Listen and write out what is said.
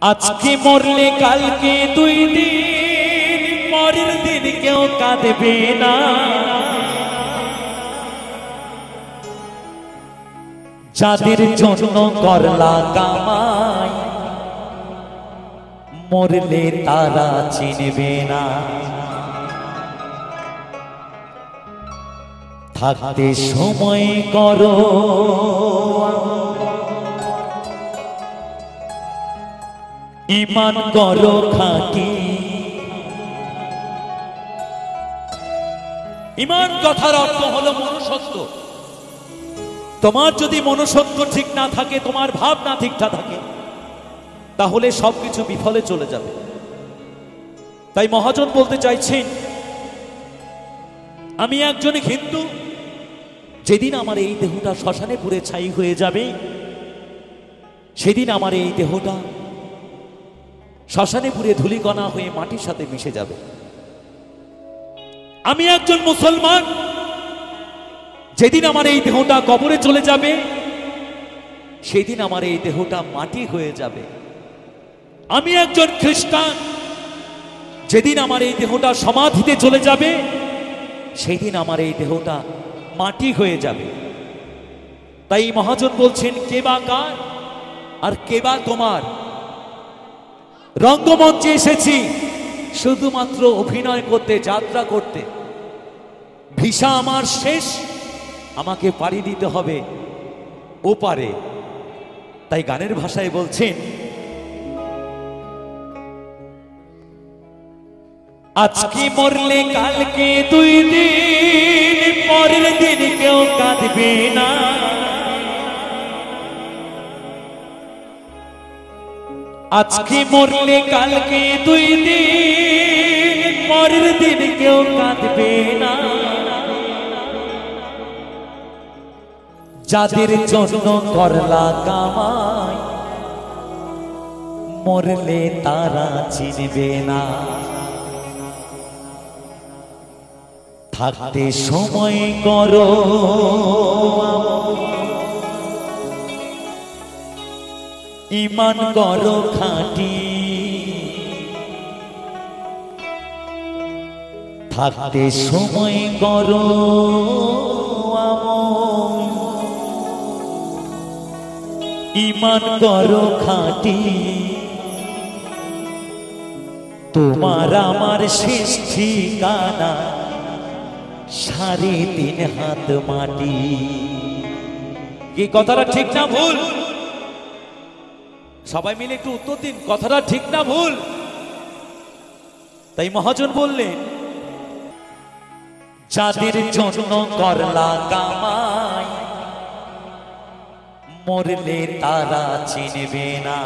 আজকে মরলে কালকে 2 দিন, পরের দিন কেউ কাঁদবে না। যাদের জন্য করলা কামাই, মরলে তারা চিনবে না। থাকতে সময় করো, ঈমান করো খাঁটি। ঈমান কথার অর্থ হলো মনুষ্যত্ব। তোমার যদি মনুষ্যত্ব ঠিক না থাকে, তোমার ভাব না ঠিকঠাক থাকে, তাহলে সবকিছু বিফলে চলে যাবে। তাই মহাজন বলতে চাইছেন, আমি একজন হিন্দু, যেদিন আমার এই দেহটা শ্মশানে পুড়ে ছাই হয়ে যাবে, সেদিন আমার এই দেহটা শ্মশানে পুড়ে ধূলিকণা হয়ে মাটির সাথে মিশে যাবে। আমি একজন মুসলমান, যেদিন আমার এই দেহটা কবরে চলে যাবে, সেদিন আমার এই দেহটা মাটি হয়ে যাবে। আমি একজন খ্রিস্টান, যেদিন আমার এই দেহটা সমাধিতে চলে যাবে, সেদিন আমার এই দেহটা মাটি হয়ে যাবে। তাই মহাজন বলছেন, কে বা কার আর কে বা তোমার? রঙ্গমঞ্চে এসেছি শুধুমাত্র অভিনয় করতে, যাত্রা করতে। ভিসা আমার শেষ, আমাকে পাড়ি দিতে হবে ওপারে। তাই গানের ভাষায় বলছেন, আজকে মরলে কালকে 2 দিন, পরের দিন কেউ কাঁদবে না। আজকে মরলে কালকে 2 দিন, পরের দিন কেউ কাঁদবে না। যাদের জন্য করলা কামাই, মরলে তারা চিনবে না। থাকতে সময় করো, ঈমান করো খাঁটি। থাকতে সময় করো, ঈমান করো খাঁটি। তোমার আমার শেষ ঠিকানা 3.5 হাত মাটি। কি কথাটা ঠিক না ভুল? সবাই মিলে একটু উত্তর দিন, কথাটা ঠিক না ভুল? তাই মহাজন বললেন, যাদের জন্য করলা কামাই, মরলে তারা চিনবে না।